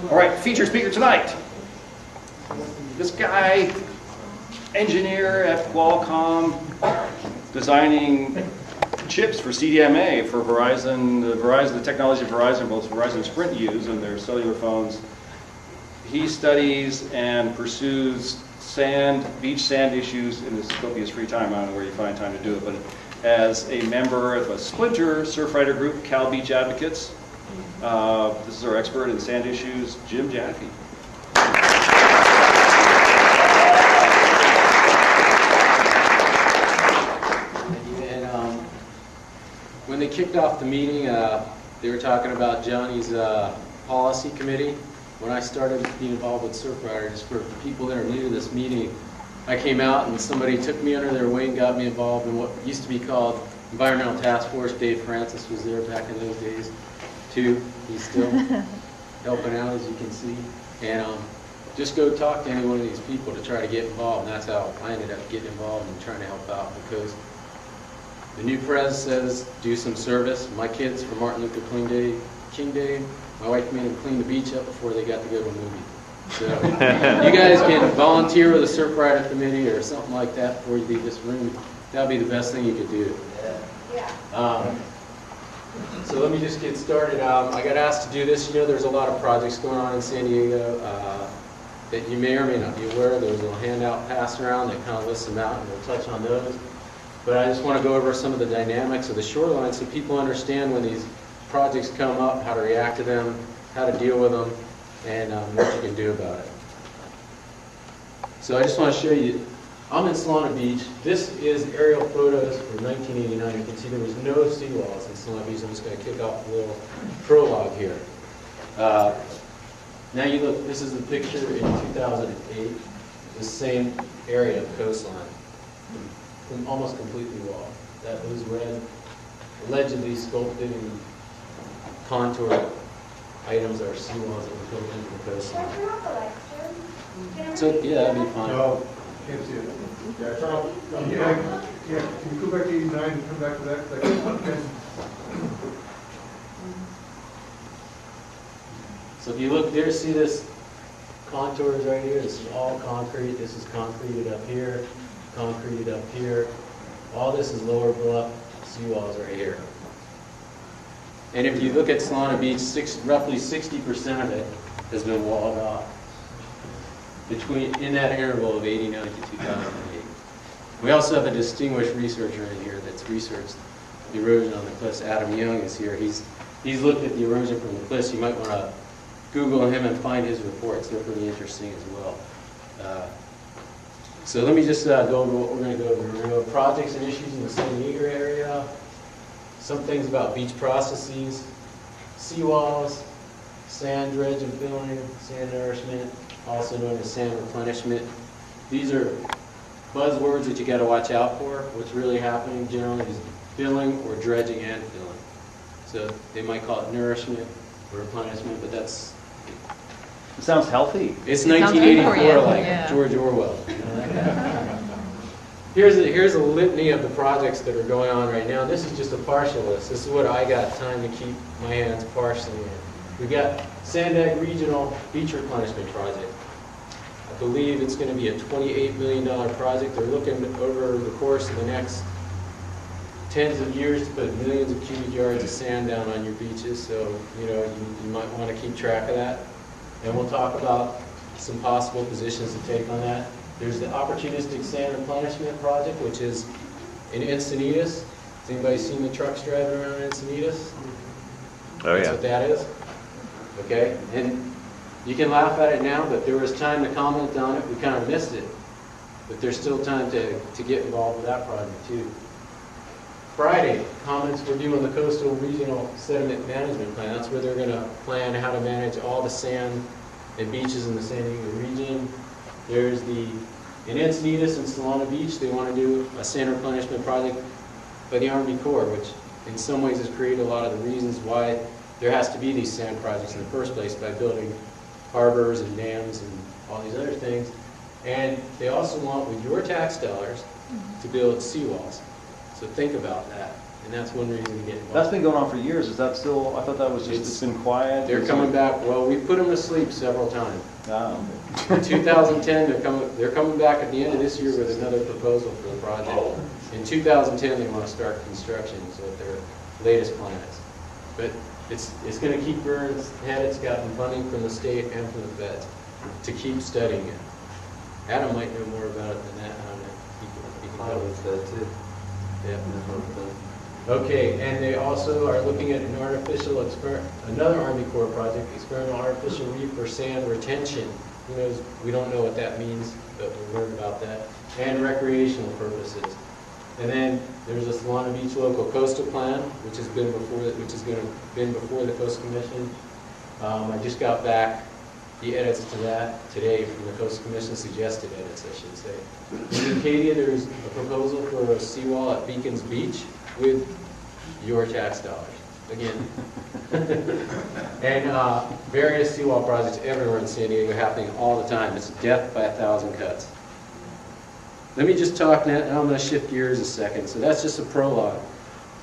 All right, featured speaker tonight. This guy, engineer at Qualcomm, designing chips for CDMA for Verizon, the technology Verizon, both Verizon and Sprint use in their cellular phones. He studies and pursues beach sand issues in his copious free time. I don't know where you find time to do it, but as a member of a splinter Surfrider group, Cal Beach Advocates. This is our expert in sand issues, Jim Jaffee. And when they kicked off the meeting, they were talking about Johnny's policy committee. When I started being involved with Surfrider, just for people that are new to this meeting, I came out and somebody took me under their wing, got me involved in what used to be called Environmental Task Force. Dave Francis was there back in those days too. He's still helping out, as you can see. And just go talk to any one of these people to try to get involved. And that's how I ended up getting involved and trying to help out, because the new pres says do some service. My kids, for Martin Luther King Day, my wife made them clean the beach up before they got to go to a movie. So you guys can volunteer with a Surfrider committee or something like that before you leave this room. That would be the best thing you could do. So let me just get started. I got asked to do this. You know, there's a lot of projects going on in San Diego that you may or may not be aware of. There's a little handout passed around that kind of lists them out, and we'll touch on those. But I just want to go over some of the dynamics of the shoreline so people understand when these projects come up, how to react to them, how to deal with them, and what you can do about it. So I just want to show you, I'm in Solana Beach. This is aerial photos from 1989. You can see there was no seawalls in Solana Beach. I'm just going to kick off a little prologue here. Now you look, this is the picture in 2008, the same area of coastline, almost completely walled. That was red, allegedly sculpted and contour items are seawalls that were built into the coastline. So yeah, that'd be fine. No, can't see it. Yeah, can you go back to 89 and come back to that? So if you look there, see this contours right here? This is all concrete. This is concreted up here, concreted up here. All this is lower bluff seawalls right here. And if you look at Solana Beach, roughly 60% of it has been walled off in that interval of 89 to 2008. We also have a distinguished researcher in here that's researched the erosion on the cliffs. Adam Young is here. He's looked at the erosion from the cliffs. You might want to Google him and find his reports. They're pretty interesting as well. So let me just go over what we're going to go over. We're going to go over projects and issues in the San Diego area. Some things about beach processes, seawalls, sand dredge and filling, sand nourishment, also known as sand replenishment. These are buzzwords that you got to watch out for. What's really happening generally is filling or dredging and filling. So they might call it nourishment or replenishment, but that's... It sounds healthy. It's 1984 like George Orwell. Here's a litany of the projects that are going on right now. This is just a partial list. This is what I got time to keep my hands partially in. We've got Sandag Regional Beach Replenishment Project. I believe it's going to be a $28 million project. They're looking over the course of the next tens of years to put millions of cubic yards of sand down on your beaches. So, you know, you might want to keep track of that. And we'll talk about some possible positions to take on that. There's the Opportunistic Sand Replenishment Project, which is in Encinitas. Has anybody seen the trucks driving around Encinitas? Oh, That's yeah. what that is? Okay, and you can laugh at it now, but there was time to comment on it. We kind of missed it. But there's still time to get involved with that project, too. Friday, comments were due on the Coastal Regional Sediment Management Plan. That's where they're going to plan how to manage all the sand and beaches in the San Diego region. There's in Encinitas and Solana Beach, they want to do a sand replenishment project by the Army Corps, which in some ways has created a lot of the reasons why there has to be these sand projects in the first place, by building harbors and dams and all these other things. And they also want, with your tax dollars, to build seawalls. So think about that. And that's one reason to get involved. That's been going on for years. Is that still, I thought that was just, it's been quiet? They're coming back, well, we put them to sleep several times. Ah, In 2010, they're coming back at the end of this year with another proposal for the project. In 2010, they want to start construction, is what their latest plan is. But it's going to keep rearing its head. It's gotten funding from the state and from the feds to keep studying it. Adam might know more about it than that. I don't know. He can tell us that too. Yeah. Okay, and they also are looking at an another Army Corps project, experimental artificial reef for sand retention. Who knows? We don't know what that means, but we'll learn about that. And recreational purposes. And then there's a Solana Beach local coastal plan, which has been before the Coastal Commission. I just got back the edits to that today from the Coastal Commission, suggested edits, I should say. In Acadia, there's a proposal for a seawall at Beacons Beach with your tax dollars, again. And various seawall projects everywhere in San Diego happening all the time. It's death by 1,000 cuts. Let me just talk now, I'm going to shift gears a second. So that's just a prologue.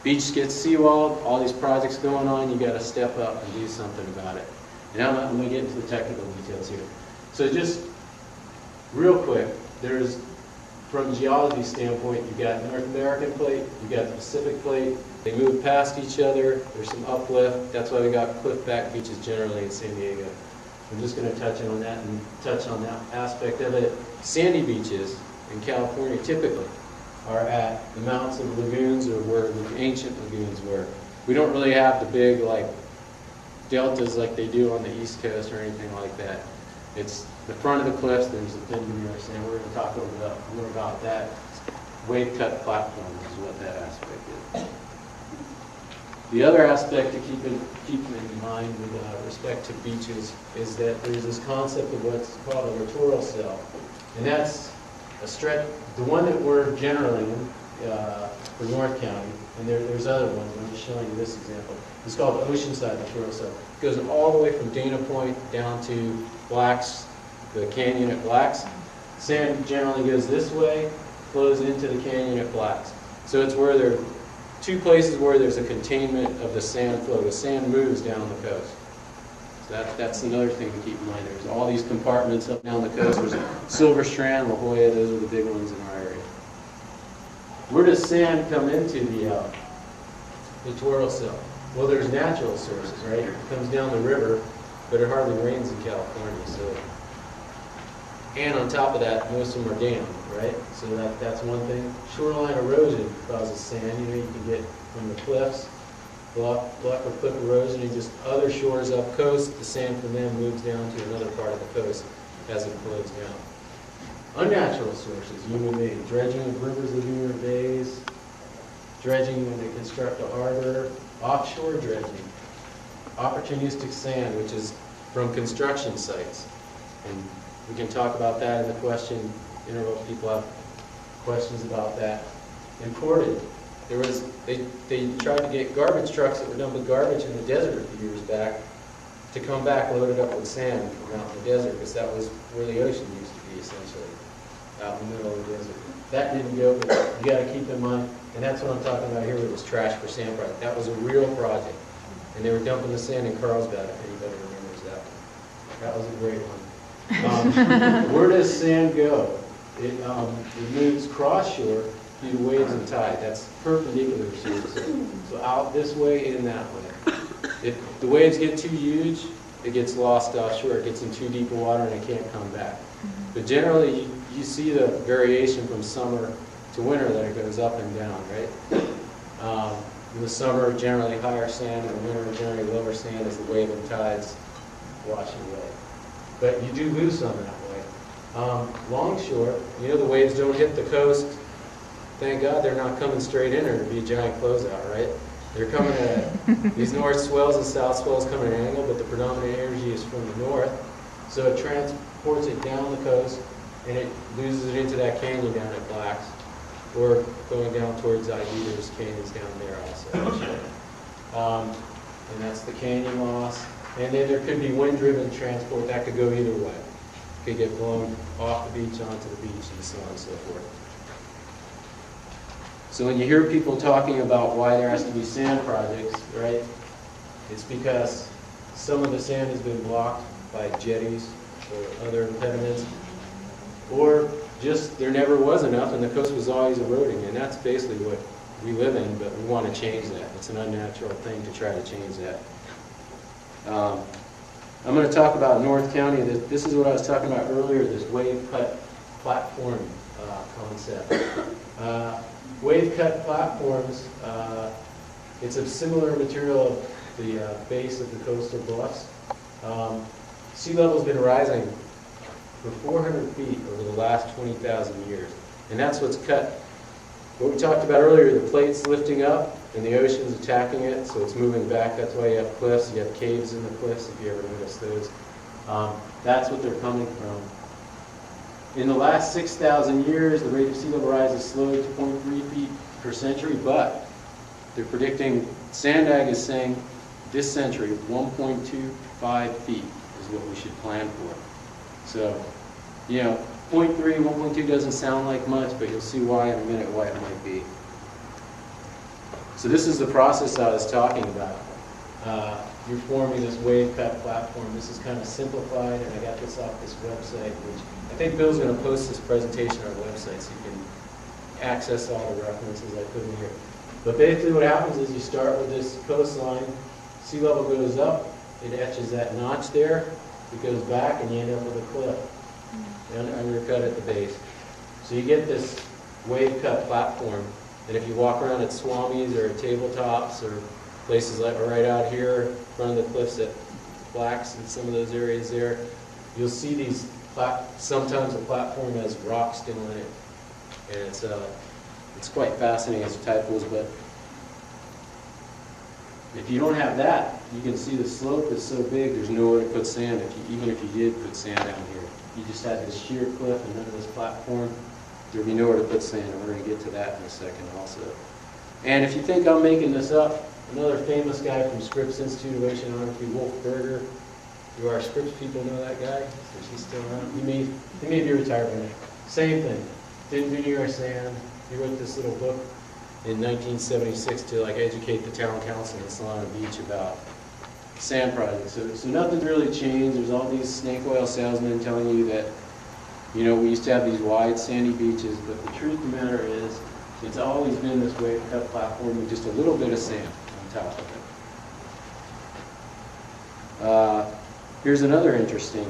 Beach gets seawalled, all these projects going on, you got to step up and do something about it. And I'm going to get into the technical details here. So just real quick, there's, from a geology standpoint, you've got North American plate, you've got the Pacific plate. They move past each other, there's some uplift. That's why we got cliff back beaches generally in San Diego. I'm just going to touch on that and touch on that aspect of it. Sandy beaches in California typically are at the mouths of lagoons or where the ancient lagoons were. We don't really have the big like deltas like they do on the East Coast or anything like that. It's the front of the cliffs, there's a thin veneer sand. We're going to talk a little bit more about that. Wave cut platform is what that aspect is. The other aspect to keep in mind with respect to beaches is that there's this concept of what's called a littoral cell. And that's a stretch, the one that we're generally in for North County, and there's other ones, I'm just showing you this example. It's called Oceanside Littoral Cell. It goes all the way from Dana Point down to Blacks, the canyon at Blacks. Sand generally goes this way, flows into the canyon at Blacks. So it's where there are two places where there's a containment of the sand flow. The sand moves down the coast. So that's another thing to keep in mind. There's all these compartments up down the coast. There's Silver Strand, La Jolla, those are the big ones in our area. Where does sand come into the littoral cell? Well, there's natural sources, right? It comes down the river, but it hardly rains in California. So, and on top of that, most of them are dammed, right? So that's one thing. Shoreline erosion causes sand. You know, you can get from the cliffs, block or cliff erosion, and just other shores up coast. The sand from them moves down to another part of the coast as it flows down. Unnatural sources, human-made, dredging of rivers, lagoons, or bays, dredging when they construct a harbor, offshore dredging, opportunistic sand, which is from construction sites. And we can talk about that in the question interval if people have questions about that. Imported. They tried to get garbage trucks that were dumping garbage in the desert a few years back to come back loaded up with sand from out in the desert, because that was where the ocean used to be, essentially, out in the middle of the desert. That didn't go, but you got to keep in mind, and that's what I'm talking about here with this trash for sand project. That was a real project, and they were dumping the sand in Carlsbad, if anybody remembers that one. That was a great one. Where does sand go? It moves cross-shore due to waves and tide. That's perpendicular to so out this way and that way. If the waves get too huge, it gets lost offshore. It gets in too deep water and it can't come back. But generally, you see the variation from summer to winter that it goes up and down, right? In the summer, generally higher sand. In the winter, generally lower sand as the wave and tides wash away. But you do lose some that way. Longshore, you know the waves don't hit the coast. Thank God they're not coming straight in, or it'd be a giant closeout, right? They're coming at these north swells and south swells come at an angle, but the predominant energy is from the north. So it transports it down the coast, and it loses it into that canyon down at Blacks, or going down towards ID, there's canyons down there also. And that's the canyon loss. And then there could be wind-driven transport that could go either way. It could get blown off the beach onto the beach and so on and so forth. So when you hear people talking about why there has to be sand projects, right, it's because some of the sand has been blocked by jetties or other impediments, or just there never was enough and the coast was always eroding, and that's basically what we live in, but we want to change that. It's an unnatural thing to try to change that. I'm going to talk about North County. This is what I was talking about earlier, this wave cut platform concept. Wave cut platforms, it's a similar material of the base of the coastal bluffs. Sea level's been rising for 400 feet over the last 20,000 years, and that's what's cut. What we talked about earlier, the plate's lifting up and the ocean's attacking it, so it's moving back. That's why you have cliffs, you have caves in the cliffs, if you ever notice those. That's what they're coming from. In the last 6,000 years, the rate of sea level rise has slowed to 0.3 feet per century, but they're predicting, Sandag is saying this century, 1.25 feet is what we should plan for. So, you know, 0.3, 1.2 doesn't sound like much, but you'll see why in a minute why it might be. So this is the process I was talking about. You're forming this wave cut platform. This is kind of simplified, and I got this off this website, which I think Bill's going to post this presentation on our website so you can access all the references I put in here. But basically what happens is you start with this coastline, sea level goes up, it etches that notch there, it goes back, and you end up with a cliff. And undercut at the base. So you get this wave cut platform, and if you walk around at Swami's or at tabletops or places like right out here in front of the cliffs at Blacks and some of those areas there, you'll see these, sometimes the platform has rock still in it. And it's quite fascinating as typos, but if you don't have that, you can see the slope is so big there's nowhere to put sand, even if you did put sand down here. You just had this sheer cliff and under this platform, there'd be nowhere to put sand, and we're going to get to that in a second also. And if you think I'm making this up, another famous guy from Scripps Institute of Oceanography, Wolf Berger, do our Scripps people know that guy? Is he still around? He may be retired by now. Same thing, didn't do New York sand. He wrote this little book in 1976 to like educate the town council in Solana Beach about sand projects. So nothing's really changed. There's all these snake oil salesmen telling you that, you know, we used to have these wide sandy beaches, but the truth of the matter is it's always been this wave cut platform with just a little bit of sand on top of it. Here's another interesting.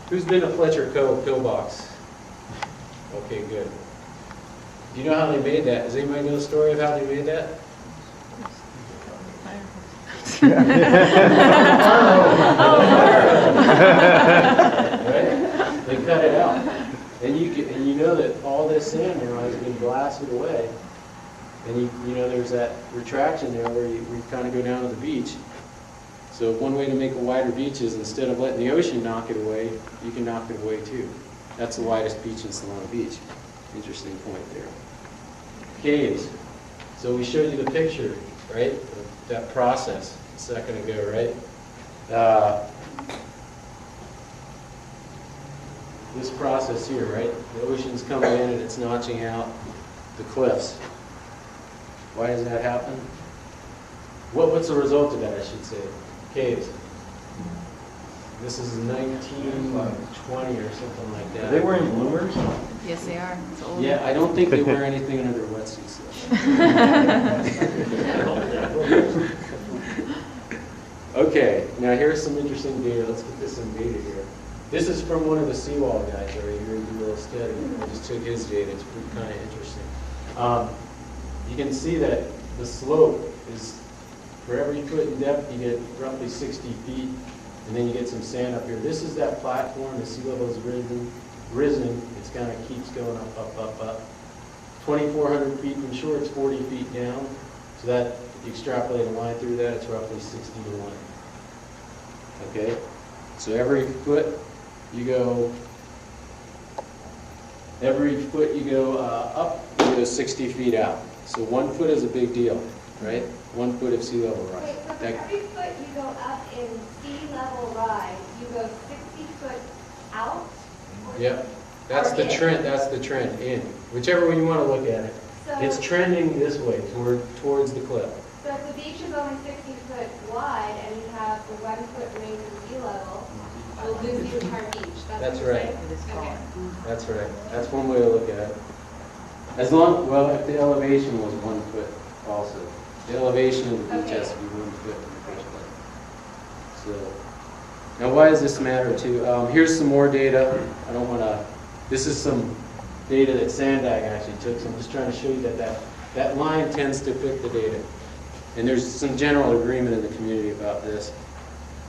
Who's been to Fletcher Cove pillbox? Okay, good. Do you know how they made that? Does anybody know the story of how they made that? Right? They cut it out, and you know that all this sand now has been blasted away, and you know there's that retraction there where you kind of go down to the beach. So one way to make a wider beach is instead of letting the ocean knock it away, you can knock it away too. That's the widest beach in Solana Beach. Interesting point there. Caves. So we showed you the picture, right? That process a second ago, right? This process here, right? The ocean's coming in and it's notching out the cliffs. Why does that happen? What's the result of that, I should say? Caves. This is 1920 or something like that. Are they wearing bloomers? Yes, they are. It's old. Yeah, I don't think they wear anything under their wetsuits. Okay, now here's some interesting data. Let's get this some data here. This is from one of the seawall guys right here who did a little study. I just took his data. It's kind of interesting. You can see that the slope is, for every foot in depth, you get roughly 60 feet, and then you get some sand up here. This is that platform. The sea level has risen. It kind of keeps going up, up, up, up. 2,400 feet from shore, it's 40 feet down. So that, if you extrapolate a line through that, it's roughly 60 to 1. Okay? So every foot you go up, you go 60 feet out. So 1 foot is a big deal, right? 1 foot of sea level rise. Wait, so for every foot you go up in sea level rise, you go 60 foot out? Yep. That's the trend. That's the trend in. Whichever way you want to look at it. So, It's trending this way, towards the cliff. so if the beach is only 60 foot wide and you have a 1 foot raise in sea level, you'll lose the entire beach. That's what you're right. saying? It is Okay. gone. That's right. That's one way to look at it. As long, well, if the elevation was 1 foot also. The elevation of the beach has to be 1 foot in the first place. So, now why does this matter too? Here's some more data. I don't want to, this is some data that Sandag actually took, so I'm just trying to show you that line tends to fit the data. And there's some general agreement in the community about this.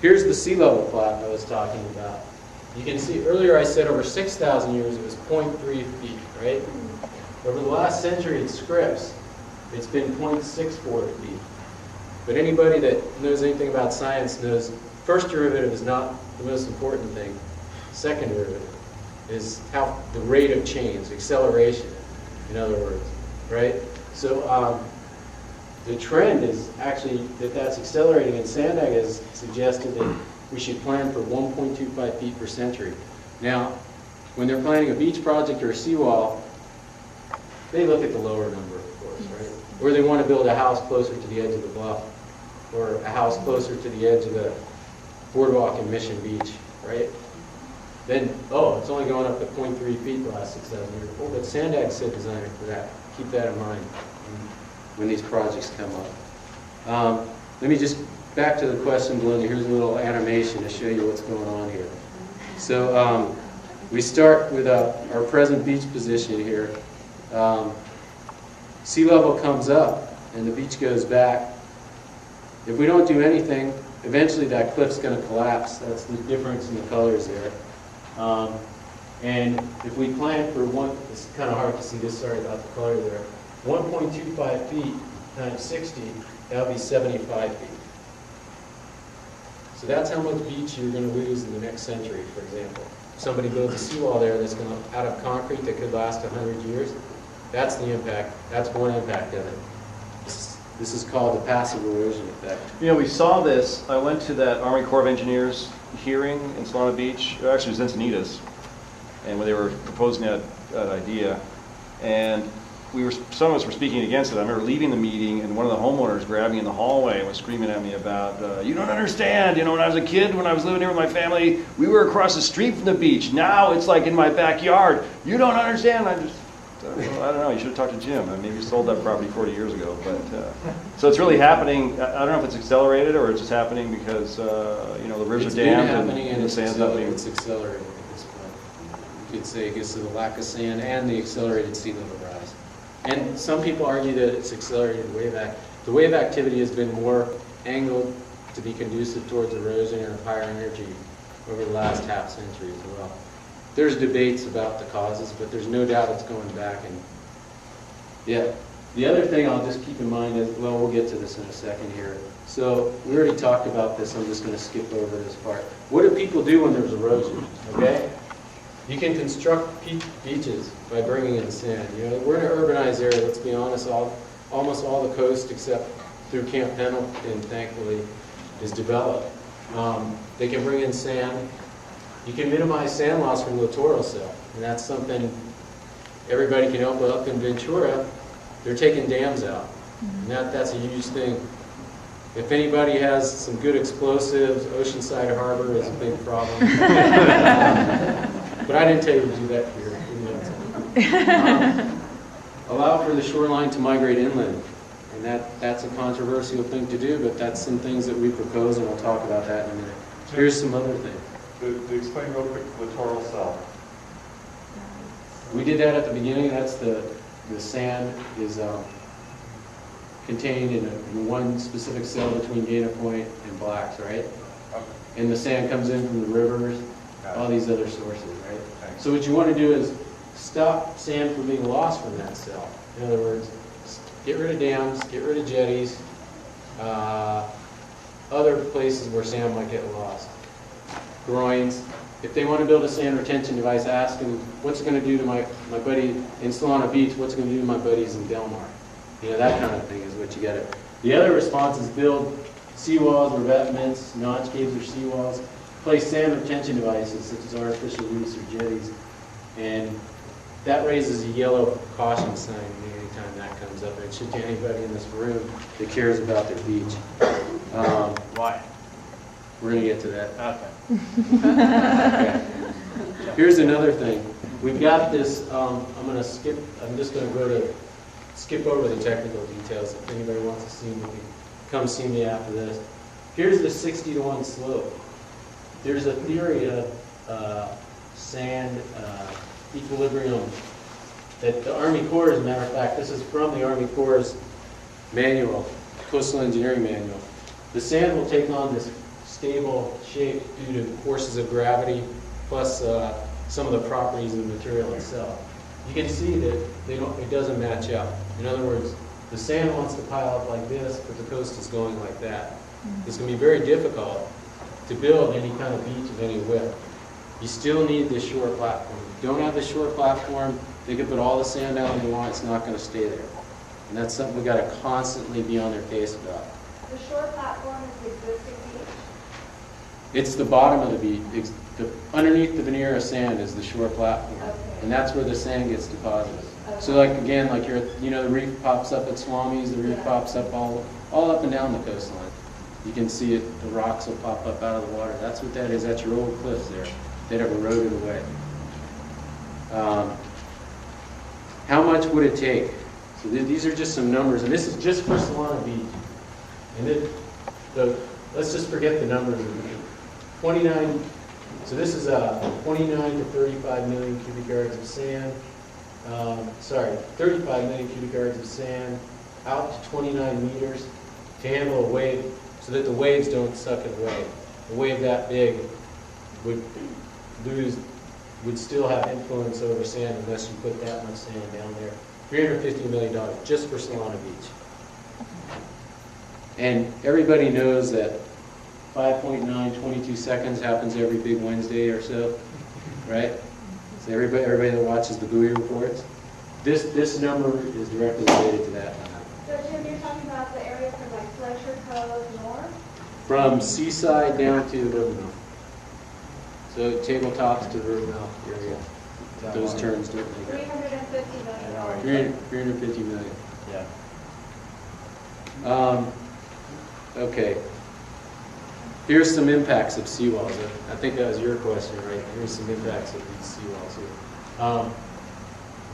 Here's the sea level plot I was talking about. You can see earlier I said over 6,000 years it was 0.3 feet, right? Over the last century in scripts, it's been 0.64 feet. But anybody that knows anything about science knows first derivative is not the most important thing. Second derivative is how the rate of change, acceleration, in other words, right? So the trend is actually that's accelerating, and Sandag has suggested that we should plan for 1.25 feet per century. Now, when they're planning a beach project or a seawall, they look at the lower number, of course, right? Or they want to build a house closer to the edge of the bluff, or a house closer to the edge of the boardwalk in Mission Beach, right? Then, oh, it's only going up to 0.3 feet the last 6,000 years. Oh, but Sandag said design it for that. Keep that in mind when these projects come up. Let me just, back to the question, Belinda, here's a little animation to show you what's going on here. So we start with our present beach position here. Sea level comes up and the beach goes back. If we don't do anything, eventually that cliff's going to collapse. That's the difference in the colors there. And if we plan for it's kind of hard to see this, sorry about the color there, 1.25 feet times 60, that would be 75 feet. So that's how much beach you're going to lose in the next century, for example. If somebody builds a seawall there that's going to, out of concrete that could last 100 years, that's the impact. That's one impact of it. This is called the passive erosion effect. You know, we saw this. I went to that Army Corps of Engineers hearing in Solana Beach, actually it was Encinitas, and when they were proposing that idea, and some of us were speaking against it. I remember leaving the meeting and one of the homeowners grabbed me in the hallway and was screaming at me about, you don't understand, you know, when I was a kid, when I was living here with my family, we were across the street from the beach. Now it's like in my backyard. You don't understand. I don't know, you should have talked to Jim. I mean, maybe he sold that property 40 years ago. But so it's really happening. I don't know if it's accelerated or it's just happening because, you know, the rivers are dammed and the sand's not being... It's accelerating at this point. You could say because of the lack of sand and the accelerated sea level rise. And some people argue that it's accelerated wave act. The wave activity has been more angled to be conducive towards erosion and higher energy over the last half century as well. There's debates about the causes, but there's no doubt it's going back. And yeah, the other thing I'll just keep in mind is, well, we'll get to this in a second here. So we already talked about this. I'm just going to skip over this part. What do people do when there's erosion? Okay, you can construct beaches by bringing in sand. You know, we're in an urbanized area. Let's be honest. Almost all the coast, except through Camp Pendleton, thankfully, is developed. They can bring in sand. You can minimize sand loss from littoral silt, and that's something everybody can help with. Up in Ventura, they're taking dams out, and that's a huge thing. If anybody has some good explosives, Oceanside Harbor is a big problem. But I didn't tell you to do that here. Allow for the shoreline to migrate inland, and that's a controversial thing to do, but that's some things that we propose, and we'll talk about that in a minute. Here's some other things. To explain real quick, littoral cell. We did that at the beginning. That's the sand is contained in one specific cell between Dana Point and Blacks, right? Okay. And the sand comes in from the rivers, all these other sources, right? Thanks. So what you want to do is stop sand from being lost from that cell. In other words, get rid of dams, get rid of jetties, other places where sand might get lost. Groins. If they want to build a sand retention device, ask them, what's it going to do to my buddy in Solana Beach? What's it going to do to my buddies in Del Mar? You know, that kind of thing is what you got to. The other response is build seawalls, revetments, notch caves or seawalls, place sand retention devices such as artificial reefs or jetties, and that raises a yellow caution sign anytime that comes up. It should to anybody in this room that cares about their beach. Why? We're going to get to that. Okay. Okay. Here's another thing. We've got this, I'm just going to skip over the technical details. If anybody wants to see me, come see me after this. Here's the 60-to-1 slope. There's a theory of sand equilibrium that the Army Corps, as a matter of fact, this is from the Army Corps' manual, coastal engineering manual. The sand will take on this stable shape due to forces of gravity plus some of the properties of the material itself. You can see that it doesn't match up. In other words, the sand wants to pile up like this, but the coast is going like that. It's going to be very difficult to build any kind of beach of any width. You still need this shore platform. If you don't have the shore platform, they can put all the sand down they want, it's not going to stay there. And that's something we've got to constantly be on their case about. The shore platform is the existing beach? It's the bottom of the beach. Underneath the veneer of sand is the shore platform. Okay. And that's where the sand gets deposited. Okay. So like again, like the reef pops up at Swami's, the reef pops up all up and down the coastline. You can see it, the rocks will pop up out of the water. That's what that is. That's your old cliffs there that have eroded away. How much would it take? So these are just some numbers, and this is just for Solana Beach. And let's just forget the numbers. 29. So this is 29 to 35 million cubic yards of sand. 35 million cubic yards of sand out to 29 meters to handle a wave, so that the waves don't suck it away. A wave that big would still have influence over sand unless you put that much sand down there. $350 million just for Solana Beach. And everybody knows that 5.9, 22 seconds happens every big Wednesday or so, right? So everybody that watches the buoy reports, this number is directly related to that number. So Jim, you're talking about the area from like Fletcher Cove north? From Seaside down to the river mouth. So tabletops to the river mouth area. Those turns don't make it. 350 million. 350 million. Yeah. Okay. Here's some impacts of seawalls. I think that was your question, right? Here's some impacts of these seawalls here.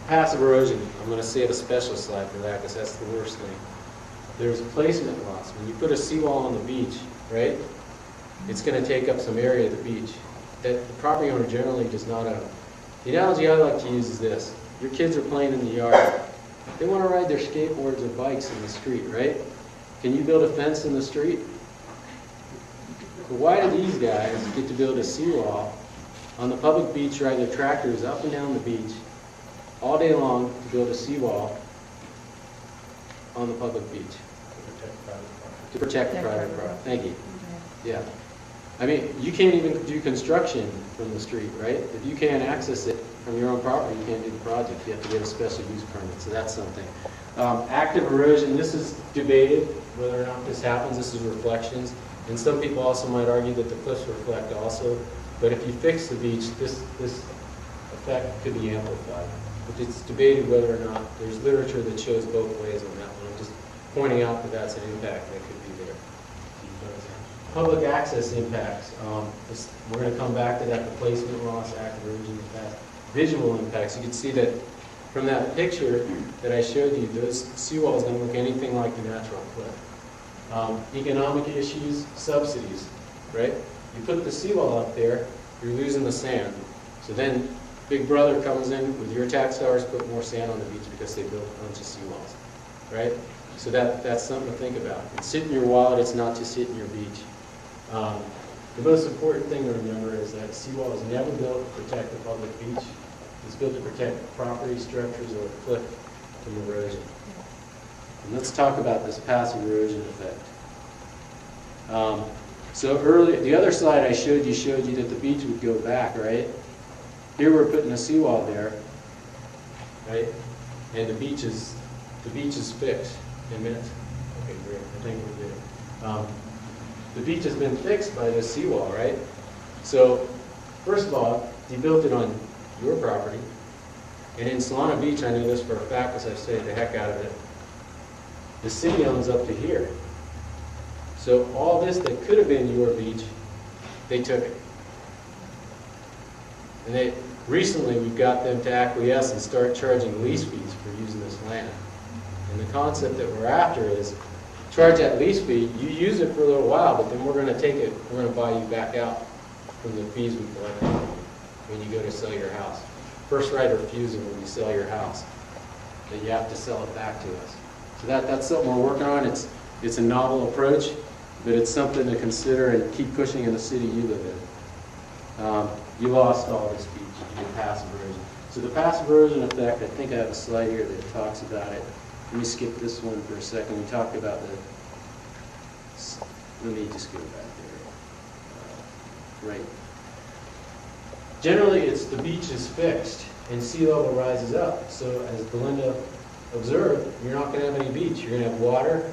Passive erosion. I'm going to save a special slide for that because that's the worst thing. There's placement loss. When you put a seawall on the beach, right, it's going to take up some area of the beach that the property owner generally does not own. The analogy I like to use is this. Your kids are playing in the yard. They want to ride their skateboards or bikes in the street, right? Can you build a fence in the street? But why do these guys get to build a seawall on the public beach, ride their tractors up and down the beach all day long to build a seawall on the public beach? To protect the private property. Thank you. Yeah. I mean, you can't even do construction from the street, right? If you can't access it from your own property, you can't do the project. You have to get a special use permit, so that's something. Active erosion, this is debated whether or not this happens. This is reflections. And some people also might argue that the cliffs reflect also. But if you fix the beach, this effect could be amplified. But it's debated whether or not. There's literature that shows both ways on that one. I'm just pointing out that that's an impact that could be there. Public access impacts. We're going to come back to that, the placement loss, active erosion impacts. Visual impacts. You can see that from that picture that I showed you, those seawalls don't look anything like the natural cliff. Economic issues, subsidies, right? You put the seawall up there, you're losing the sand. So then Big Brother comes in with your tax dollars, put more sand on the beach because they built a bunch of seawalls, right? So that's something to think about. It's sit in your wallet, it's not just sit in your beach. The most important thing to remember is that a seawall is never built to protect the public beach. It's built to protect property, structures, or a cliff from erosion. And let's talk about this passive erosion effect. So earlier, the other slide I showed you that the beach would go back, right? Here we're putting a seawall there, right? And the beach is fixed. 10 minutes? Okay, great. I think we're good. The beach has been fixed by this seawall, right? So, first of all, you built it on your property. And in Solana Beach, I know this for a fact because I've studied the heck out of it, the city owns up to here. So all this that could have been your beach, they took it. And recently we've got them to acquiesce and start charging lease fees for using this land. And the concept that we're after is charge that lease fee, you use it for a little while, but then we're going to take it, we're going to buy you back out from the fees we collect when you go to sell your house. First right of refusal when you sell your house, that you have to sell it back to us. So that's something we're working on. It's a novel approach, but it's something to consider and keep pushing in the city you live in. You lost all this beach in passive erosion. So the passive erosion effect, I think I have a slide here that talks about it. Let me skip this one for a second. We talked about let me just go back there. Right. Generally, the beach is fixed and sea level rises up. So as Belinda observed, you're not going to have any beach. You're going to have water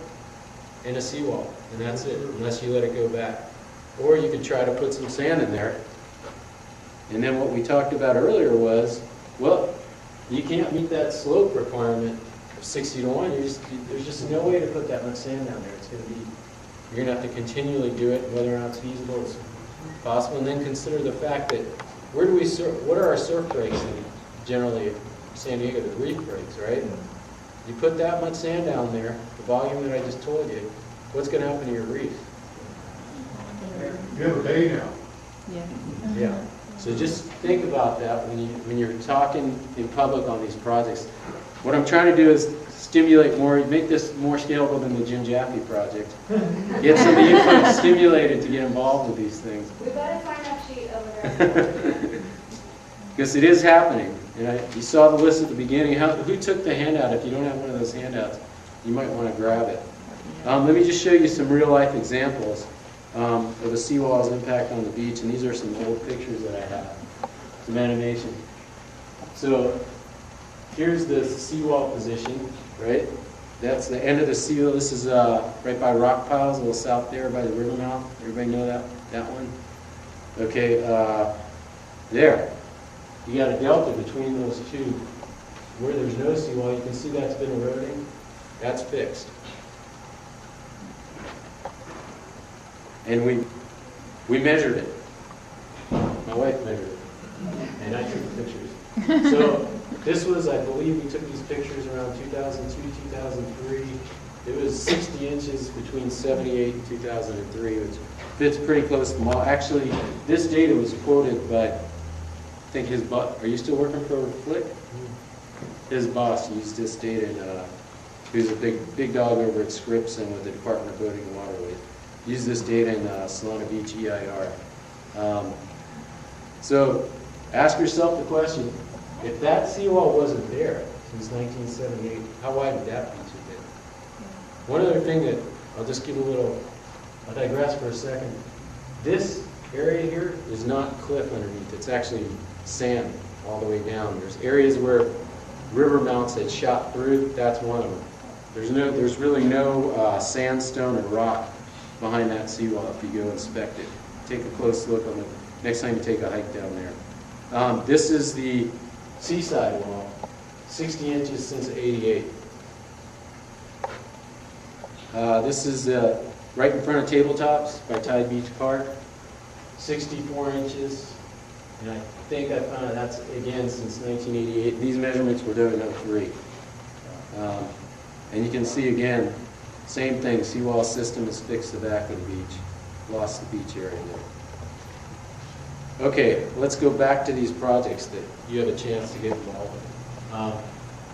and a seawall, and that's it, unless you let it go back. Or you could try to put some sand in there. And then what we talked about earlier was, well, you can't meet that slope requirement of 60 to 1. There's just no way to put that much sand down there. You're going to have to continually do it, whether or not it's feasible, it's possible. And then consider the fact that what are our surf breaks in generally San Diego? The reef breaks, right? You put that much sand down there, the volume that I just told you, what's going to happen to your reef? You have a bay now. Yeah. Yeah. So just think about that when you're talking in public on these projects. What I'm trying to do is stimulate more, make this more scalable than the Jim Jaffee project. Get some of you folks stimulated to get involved with these things. We've got a sign-up sheet over there. Because it is happening. And you saw the list at the beginning. Who took the handout? If you don't have one of those handouts, you might want to grab it. Let me just show you some real-life examples of the seawall's impact on the beach. And these are some old pictures that I have. Some animation. So here's the seawall position, right? That's the end of the seawall. This is right by rock piles, a little south there by the river mouth. Everybody know that one? Okay, there. You got a delta between those two. Where there's no seawall, you can see that's been eroding. That's fixed. And we measured it. My wife measured it. And I took the pictures. So this was, I believe, we took these pictures around 2002, 2003. It was 60 inches between 78 and 2003, which fits pretty close to actually, this data was quoted by, I think his boss, are you still working for Flick? His boss used this data, and he was a big dog over at Scripps and with the Department of Boating and Waterways. Used this data in Solana Beach EIR. So ask yourself the question, if that seawall wasn't there since 1978, how wide would that beach have been? One other thing that, I'll digress for a second. This area here is not cliff underneath, it's actually sand all the way down. There's areas where river mounts had shot through, that's one of them. There's really no sandstone or rock behind that seawall if you go inspect it. Take a close look on the next time you take a hike down there. This is the seaside wall, 60 inches since '88. This is right in front of Tabletops by Tide Beach Park, 64 inches. And I think I found out that's, again, since 1988. These measurements were done in '03. And you can see, again, same thing. Seawall system is fixed to the back of the beach. Lost the beach area there. Okay, let's go back to these projects that you have a chance to get involved with.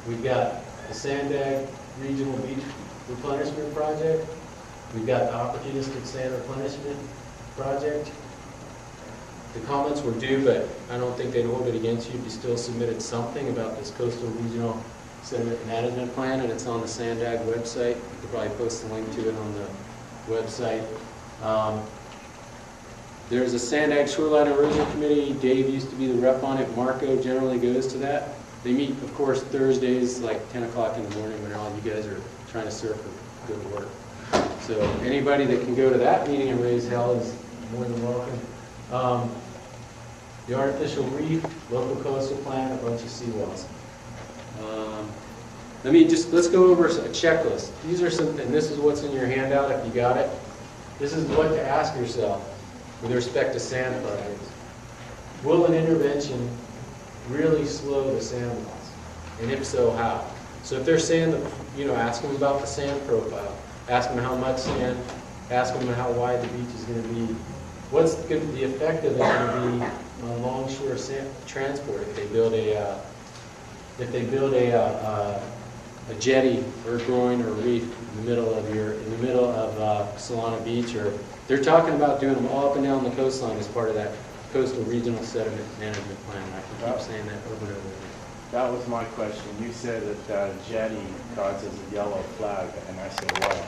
We've got the Sandbag Regional Beach Replenishment Project. We've got the Opportunistic Sand Replenishment Project. The comments were due, but I don't think they'd hold it against you if you still submitted something about this Coastal Regional Sediment Management Plan, and it's on the Sandag website. You could probably post a link to it on the website. There's a Sandag Shoreline Erosion Committee. Dave used to be the rep on it. Marco generally goes to that. They meet, of course, Thursdays, like 10 o'clock in the morning when all you guys are trying to surf and go to work. So anybody that can go to that meeting and raise hell is more than welcome. The artificial reef, local coastal plan, a bunch of seawalls. Let's go over a checklist. These are some, and this is what's in your handout if you got it. This is what to ask yourself with respect to sand projects. Will an intervention really slow the sand loss? And if so, how? So if they're saying, ask them about the sand profile, ask them how much sand, ask them how wide the beach is going to be. What's the effect of that going to be on longshore sand transport if they build a jetty or groin or reef in the middle of Solana Beach, or they're talking about doing them all up and down the coastline as part of that coastal regional sediment management plan. I can keep saying that over and over again. That was my question. You said that jetty causes a yellow flag, and I said why?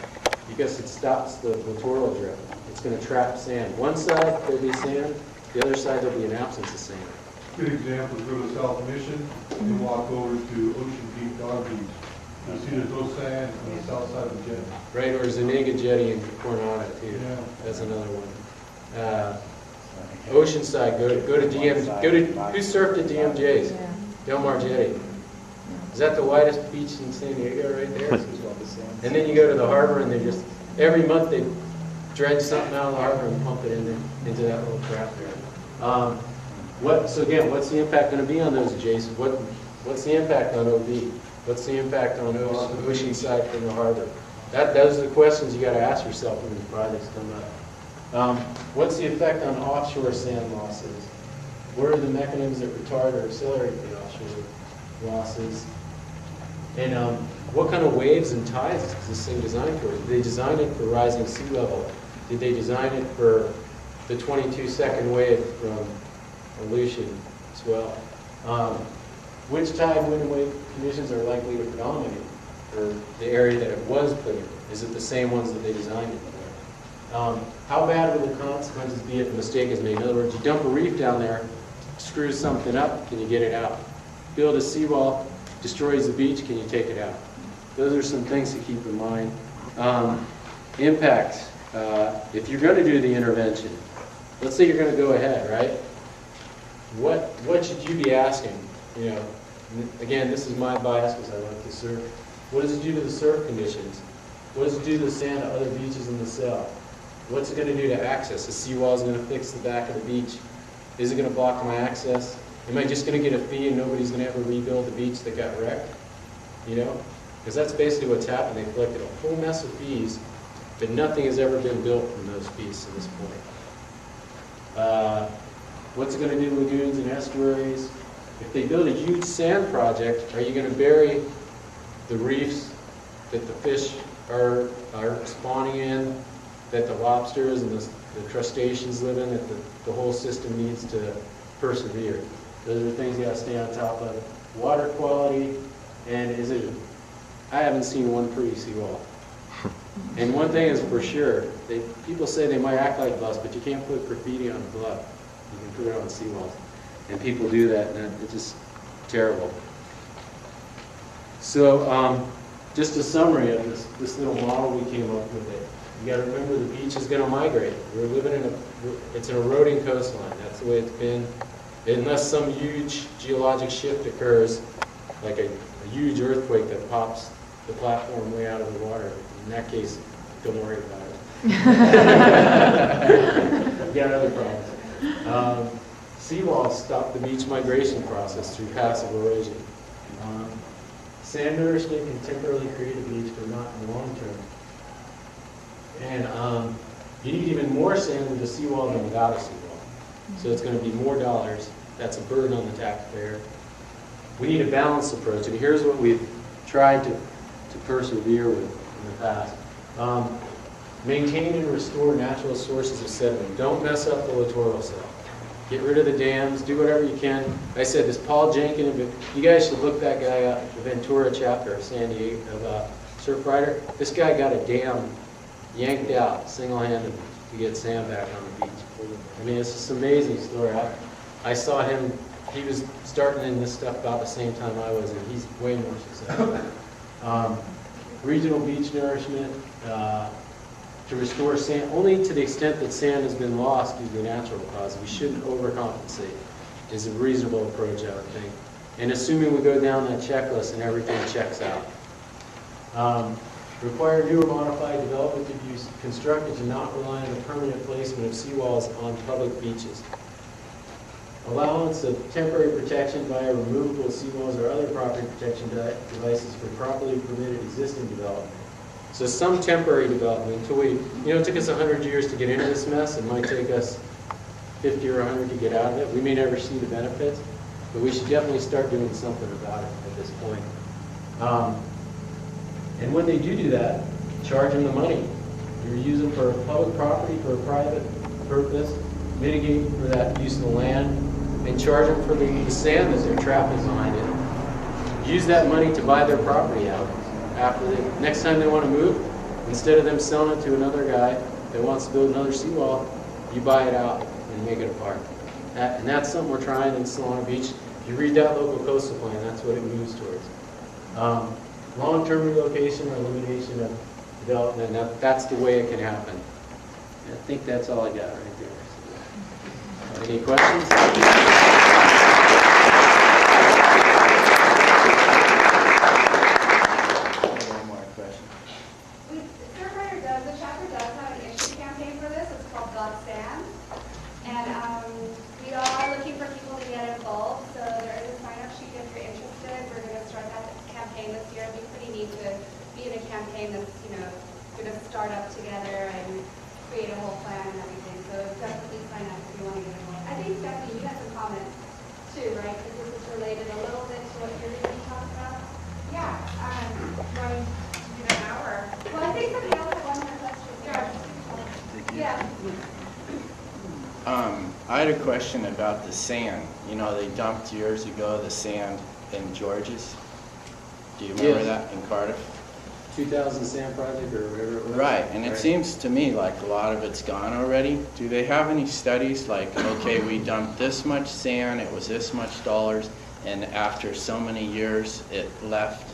Because it stops the littoral drift. It's going to trap sand. One side there'll be sand, the other side there'll be an absence of sand. Good example is go to South Mission and walk over to Ocean Deep Dog Beach. You see there's no sand on the south side of the jetty. Right, or Zuniga Jetty in Coronado too. Yeah. That's another one. Oceanside, go to who surfed at DMJ's? Yeah. Del Mar Jetty. Is that the widest beach in San Diego right there? And then you go to the harbor and they just, every month they dredge something out of the harbor and pump it into that little trap there. So again, what's the impact going to be on those adjacent? What's the impact on OB? What's the impact on Oceanside from the harbor? Those are the questions you got to ask yourself when these projects come up. What's the effect on offshore sand losses? What are the mechanisms that retard or accelerate the offshore losses? And what kind of waves and tides is this thing designed for? Did they design it for rising sea level? Did they design it for the 22-second wave from Aleutian swell? Which tide, wind, and wave conditions are likely to predominate for the area that it was put in? Is it the same ones that they designed it for? How bad will the consequences be if a mistake is made? In other words, you dump a reef down there, screws something up, can you get it out? Build a seawall, destroys the beach, can you take it out? Those are some things to keep in mind. Impact. If you're going to do the intervention, let's say you're going to go ahead, right? What should you be asking? Again, this is my bias because I like to surf. What does it do to the surf conditions? What does it do to the sand at other beaches in the south? What's it going to do to access? The seawall is going to fix the back of the beach. Is it going to block my access? Am I just going to get a fee and nobody's going to ever rebuild the beach that got wrecked? Because that's basically what's happened. They've collected a whole mess of fees, but nothing has ever been built from those fees to this point. What's it going to do to lagoons and estuaries? If they build a huge sand project, are you going to bury the reefs that the fish are spawning in, that the lobsters and the crustaceans live in, that the whole system needs to persevere? Those are things you got to stay on top of. Water quality, and I haven't seen one pretty seawall. And one thing is for sure, people say they might act like bluffs, but you can't put graffiti on a bluff. You can put it on seawalls. And people do that, and it's just terrible. So, just a summary of this little model we came up with. You got to remember the beach is going to migrate. We're living in it's an eroding coastline. That's the way it's been. Unless some huge geologic shift occurs, like a huge earthquake that pops the platform way out of the water. In that case, don't worry about it. We've got other problems. Seawalls stop the beach migration process through passive erosion. Sand nourishment can temporarily create a beach, but not in the long term. And you need even more sand with a seawall than without a seawall. So it's going to be more dollars. That's a burden on the taxpayer. We need a balanced approach, and here's what we've tried to persevere with in the past. Maintain and restore natural sources of sediment. Don't mess up the littoral cell. Get rid of the dams. Do whatever you can. I said this Paul Jenkins, you guys should look that guy up, the Ventura chapter of San Diego, of Surfrider. This guy got a dam yanked out single-handedly to get sand back on the beach. I mean, it's just an amazing story. I saw him, he was starting in this stuff about the same time I was, and he's way more successful. Regional beach nourishment, to restore sand, only to the extent that sand has been lost due to natural causes. We shouldn't overcompensate, is a reasonable approach, I would think. And assuming we go down that checklist and everything checks out. Require new or modified development to be constructed to not rely on the permanent placement of seawalls on public beaches. Allowance of temporary protection via removable seawalls or other property protection devices for properly permitted existing development. So some temporary development until we, it took us 100 years to get into this mess. It might take us 50 or 100 to get out of it. We may never see the benefits, but we should definitely start doing something about it at this point. And when they do that, charge them the money. You use them for public property, for a private purpose, mitigate for that use of the land, and charge them for the sand that they're trapping behind it. Use that money to buy their property out. Next time they want to move, instead of them selling it to another guy that wants to build another seawall, you buy it out and make it a park. And that's something we're trying in Solana Beach. If you read that local coastal plan, that's what it moves towards. Long-term relocation or elimination of development, that's the way it can happen. And I think that's all I got right there. Any questions? One more question. Surfrider does, the chapter does have an issue campaign for this. It's called God Stand. And we are looking for people to get involved. So there is a sign-up sheet if you're interested. We're going to start that campaign this year. It'd be pretty neat to be in a campaign that's, going to start up together and create a whole plan and everything. So definitely sign up if you want to get involved. I think, Stephanie, you had some comments too, right? Because this is related a little bit to what you're going to talk about. Yeah, going to do that now, or? Well, I think somebody else had one more question. Yeah. I had a question about the sand. They dumped years ago the sand in George's. Do you remember Yes. that in Cardiff? 2000 sand project or whatever it was? Right, and it Right. seems to me like a lot of it's gone already. Do they have any studies like, okay, we dumped this much sand, it was this much dollars, and after so many years it left?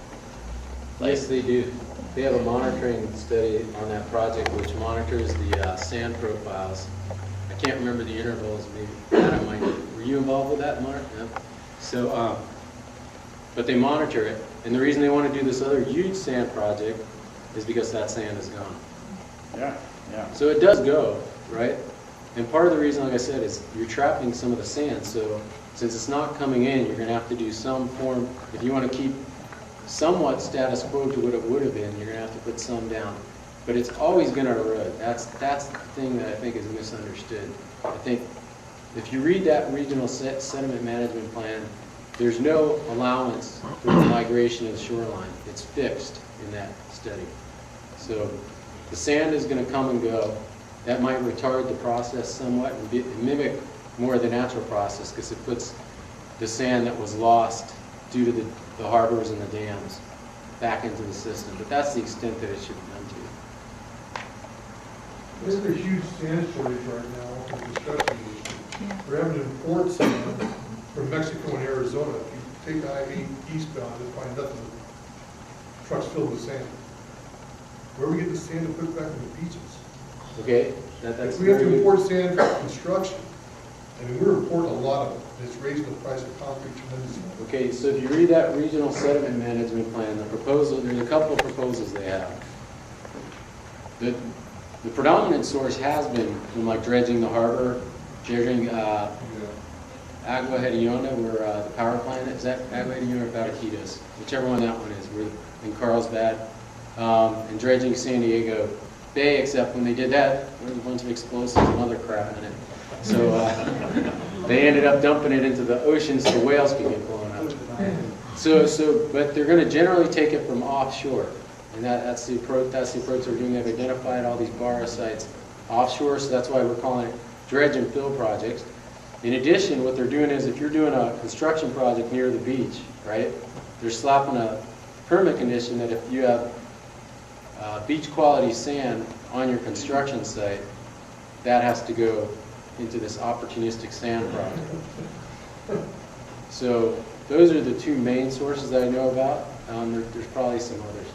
Yes, they do. They have a monitoring study on that project which monitors the sand profiles. I can't remember the intervals. Maybe Adam might. Were you involved with that, Mark? No. So, but they monitor it, and the reason they want to do this other huge sand project is because that sand is gone. Yeah, yeah. So it does go, right? And part of the reason, like I said, is you're trapping some of the sand. So since it's not coming in, you're going to have to do some form. If you want to keep somewhat status quo to what it would have been, you're going to have to put some down. But it's always going to erode. That's the thing that I think is misunderstood. I think if you read that regional sediment management plan, there's no allowance for the migration of the shoreline. It's fixed in that study. So the sand is going to come and go. That might retard the process somewhat and mimic more of the natural process because it puts the sand that was lost due to the harbors and the dams back into the system. But that's the extent that it should be done to. There's a huge sand shortage right now, for construction industry. We're having to import sand from Mexico and Arizona. If you take I-8 eastbound, you'll find nothing but trucks filled with sand. Where do we get the sand to put back in the beaches? Okay? That's If we have to very good. import sand for construction, we're importing a lot of it, and it's raising the price of concrete tremendously. Okay, so if you read that regional sediment management plan, the proposal, there's a couple of proposals they have. The predominant source has been from like dredging the harbor, dredging Agua Hedionda, where the power plant is. That Agua Hedionda or Barraquitas, whichever one that one is, we're in Carlsbad, and dredging San Diego Bay, except when they did that, there was a bunch of explosives and other crap in it. So they ended up dumping it into the ocean so whales could get blown up. But they're going to generally take it from offshore. And that's the approach we're doing. They've identified all these borrow sites offshore, so that's why we're calling it dredge and fill projects. In addition, what they're doing is if you're doing a construction project near the beach, right, they're slapping a permit condition that if you have beach quality sand on your construction site, that has to go into this opportunistic sand project. So those are the two main sources that I know about. There's probably some others.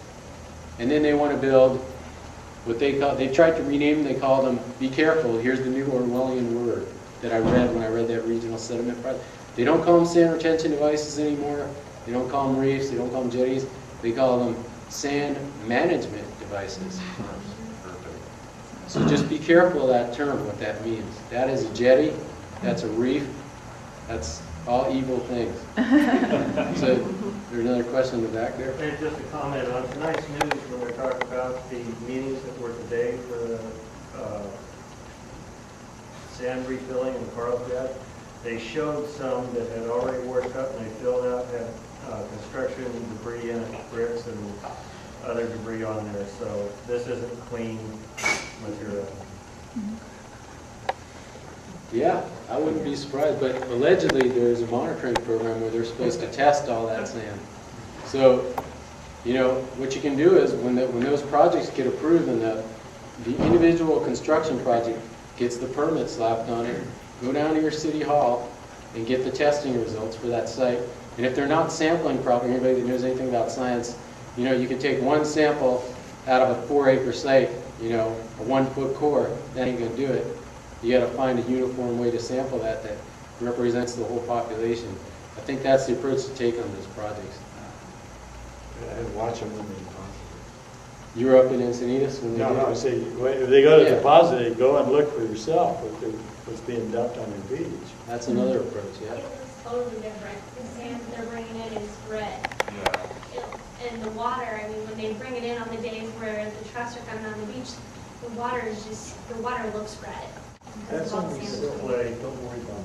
And then they want to build what they call, they've tried to rename them, they call them, be careful, here's the new Orwellian word, that I read when I read that regional sediment project. They don't call them sand retention devices anymore. They don't call them reefs. They don't call them jetties. They call them sand management devices. So just be careful of that term, what that means. That is a jetty. That's a reef. That's all evil things. So there's another question in the back there. And just a comment on tonight's news when we're talking about the meetings that were today for the sand refilling in Carlsbad. They showed some that had already worked up and they filled out, had construction debris in it, bricks and other debris on there. So this isn't clean material. Yeah, I wouldn't be surprised, but allegedly there's a monitoring program where they're supposed to test all that sand. So, you know, what you can do is when those projects get approved and the individual construction project gets the permit slapped on it, go down to your city hall and get the testing results for that site. And if they're not sampling properly, anybody that knows anything about science, you know, you can take one sample out of a 4-acre site, you know, a 1-foot core, that ain't gonna do it. You got to find a uniform way to sample that represents the whole population. I think that's the approach to take on those projects. And watch them when they deposit. You were up in Encinitas when they did No, it? I say, if they go to Yeah. deposit, go and look for yourself what's being dumped on your beach. That's another approach, yeah. It was totally different. The sand they're bringing in is red. And the water, I mean, when they bring it in on the days where the trucks are coming on the beach, the water looks red. That's all only sand. siltway, don't worry about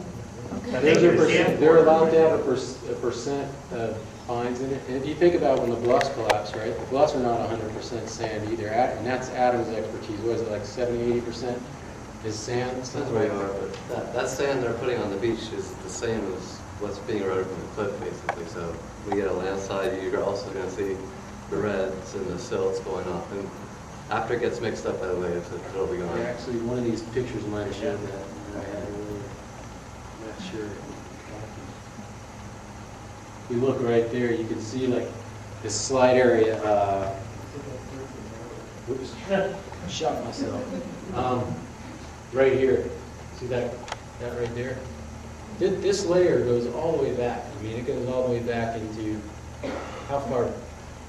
it. They're allowed to have a percent of fines in it. And if you think about when the bluffs collapse, right? The bluffs are not 100% sand either. And that's Adam's expertise. What is it, like 70, 80% is sand? That's where you are, but that sand they're putting on the beach is the same as what's being eroded from the cliff, basically. So we get a landslide, you're also going to see the reds and the silts going off. And after it gets mixed up by the waves, it'll be gone. Yeah, actually, one of these pictures might have showed that. I had earlier. I'm not sure. If you look right there, you can see like this slide area. Oops, shot myself. Right here, see that right there? This layer goes all the way back. I mean, it goes all the way back into how far?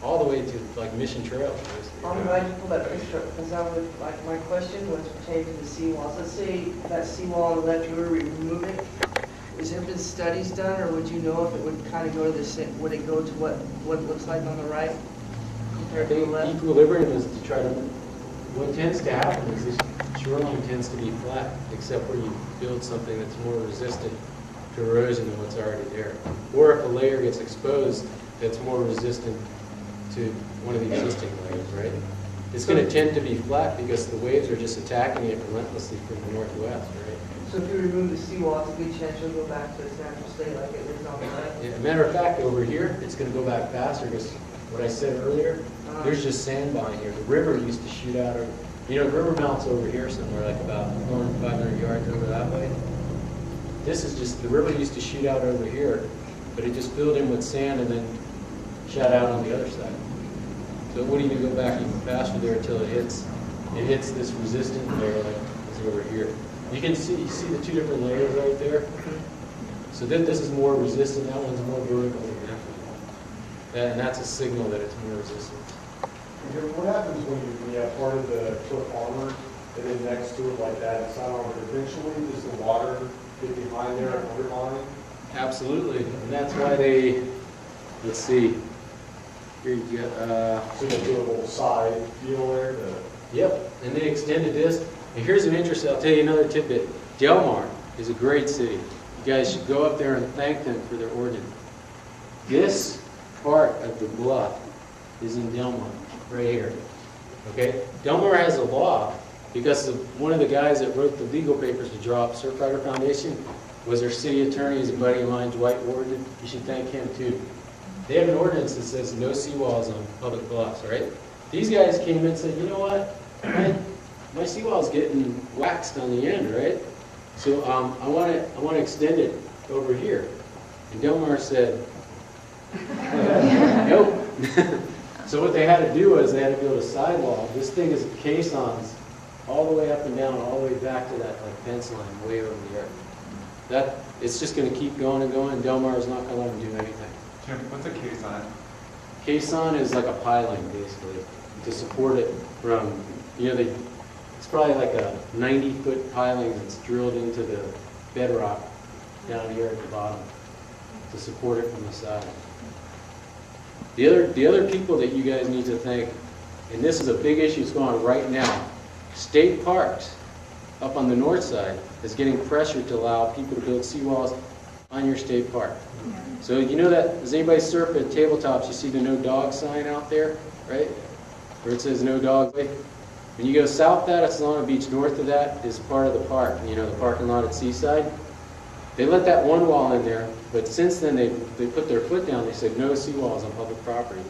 All the way to like Mission Trail. I'm glad you pulled that picture up because that would, like, my question was pertaining to the seawalls. Let's say that seawall on the left, you were to remove it. Has there been studies done, or would you know if it would kind of go to the same? Would it go to what it looks like on the right compared to the left? Equilibrium is to try to. What tends to happen is this shoreline tends to be flat, except where you build something that's more resistant to erosion than what's already there. Or if a layer gets exposed that's more resistant to one of the existing layers, right? It's going to tend to be flat because the waves are just attacking it relentlessly from the northwest, right? So if you remove the seawall, it's a good chance you'll go back to its natural state like it is on the right? Yeah, matter of fact, over here, it's going to go back faster because what I said earlier, there's just sand behind here. The river used to shoot out, you know, the river mounts over here somewhere, like about 500 yards over that way. This is just, the river used to shoot out over here, but it just filled in with sand and then shot out on the other side. So it wouldn't even go back even faster there until it hits this resistant layer like is over here. You can see the two different layers right there. So then this is more resistant, that one's more vertical than that one. And that's a signal that it's more resistant. What happens when you have part of the cliff armor and then next to it like that, it's not armored? Eventually, does the water get behind there and undermine? Absolutely, and that's why they, let's see, here you go. So they do a little side deal there to... Yep, and they extended this. And here's an interesting, I'll tell you another tidbit. Del Mar is a great city. You guys should go up there and thank them for their ordinance. This part of the bluff is in Del Mar, right here. Okay? Del Mar has a law because of one of the guys that wrote the legal papers to draw up Surfrider Foundation was their city attorney, is a buddy of mine, Dwight Warden. You should thank him too. They have an ordinance that says no seawalls on public bluffs, right? These guys came in and said, you know what? My seawall's getting waxed on the end, right? So I want to extend it over here. And Del Mar said, nope. So what they had to do was they had to build a sidewall. This thing is caissons all the way up and down, all the way back to that like fence line way over there. it's just gonna keep going and going, and Del Mar's not gonna let them do anything. Jim, what's a caisson? Caisson is like a piling, basically, to support it from, it's probably like a 90-foot piling that's drilled into the bedrock down here at the bottom to support it from the side. The other people that you guys need to thank, and this is a big issue that's going on right now, state parks up on the north side is getting pressure to allow people to build seawalls on your state park. So you know that, does anybody surf at tabletops, you see the no dog sign out there, right? Where it says no dog. When you go south that at Solana Beach, north of that is part of the park, the parking lot at Seaside. They let that one wall in there, but since then they put their foot down, they said no seawalls on public property.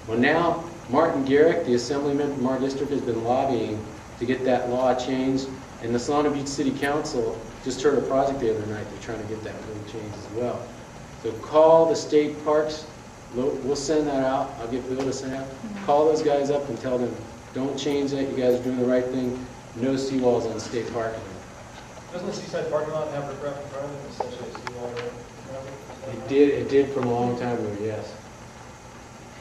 Well now, Martin Garrick, the assemblyman from our district, has been lobbying to get that law changed, and the Solana Beach City Council just heard a project the other night, they're trying to get that really changed as well. So call the state parks, we'll send that out, I'll get Bill to send out. Call those guys up and tell them, don't change that, you guys are doing the right thing, no seawalls on state parking lot. Doesn't the Seaside parking lot have riprap in front of it, essentially a seawall there? It did from a long time ago, yes.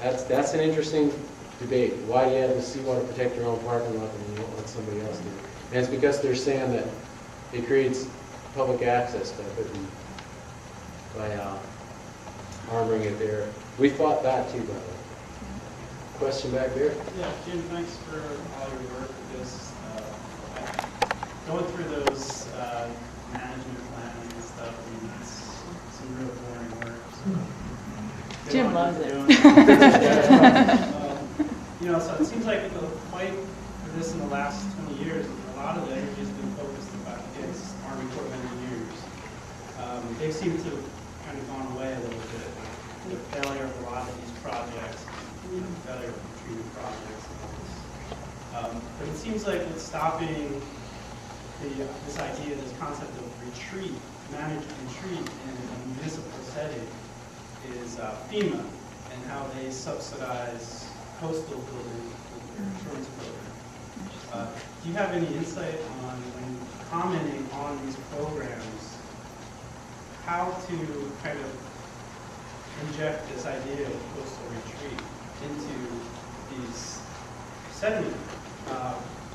That's an interesting debate. Why do you have the seawall to protect your own parking lot and you don't let somebody else do it? And it's because they're saying that it creates public access to it by armoring it there. We fought that too, by the way. Question back there? Yeah, Jim, thanks for all your work with this. Going through those management plans and stuff, I mean, it's some real boring work. So Jim loves it. So it seems like the fight for this in the last 20 years, a lot of the energy has been focused against Army Corps of Engineers. They seem to have kind of gone away a little bit. The failure of a lot of these projects, failure of the treatment projects and all this. But it seems like what's stopping this idea, this concept of retreat, managed retreat in a municipal setting is FEMA and how they subsidize coastal building with their insurance program. Do you have any insight on, when commenting on these programs, how to kind of inject this idea of coastal retreat into these sediment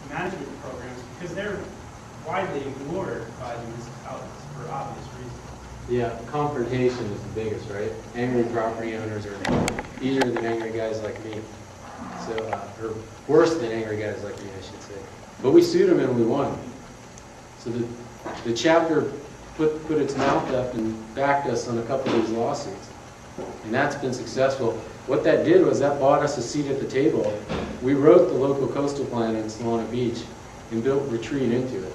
management programs, because they're widely ignored by the municipalities for obvious reasons? Yeah, confrontation is the biggest, right? Angry property owners are easier than angry guys like me. So, or worse than angry guys like me, I should say. But we sued them and we won. So the chapter put its mouth up and backed us on a couple of these lawsuits. And that's been successful. What that did was that bought us a seat at the table. We wrote the local coastal plan in Solana Beach and built retreat into it.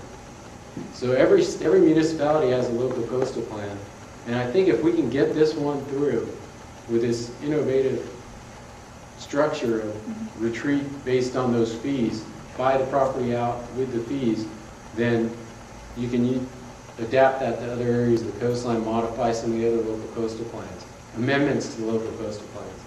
So every municipality has a local coastal plan. And I think if we can get this one through with this innovative structure of retreat based on those fees, buy the property out with the fees, then you can adapt that to other areas of the coastline, modify some of the other local coastal plans, amendments to the local coastal plans.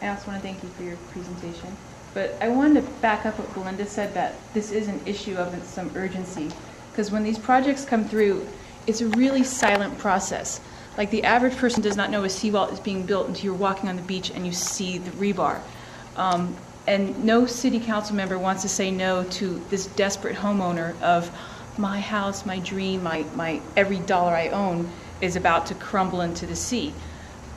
I also want to thank you for your presentation. But I wanted to back up what Belinda said, that this is an issue of some urgency. Because when these projects come through, it's a really silent process. Like, the average person does not know a seawall is being built until you're walking on the beach and you see the rebar. And no city council member wants to say no to this desperate homeowner of, my house, my dream, my every dollar I own is about to crumble into the sea.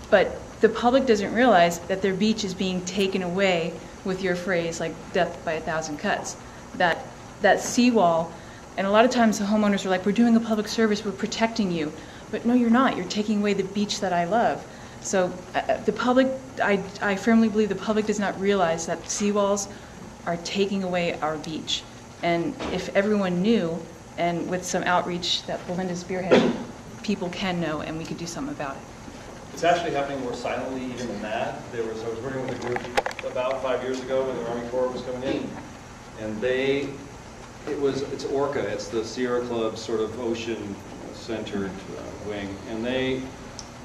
But the public doesn't realize that their beach is being taken away with your phrase, like death by 1,000 cuts. That seawall, and a lot of times the homeowners are like, we're doing a public service, we're protecting you. But no, you're not. You're taking away the beach that I love. So the public, I firmly believe the public does not realize that seawalls are taking away our beach. And if everyone knew, and with some outreach that Belinda spearheaded, people can know, and we could do something about it. It's actually happening more silently even than that. I was working with a group about 5 years ago when the Army Corps was coming in, and it's Orca, it's the Sierra Club sort of ocean-centered wing, and they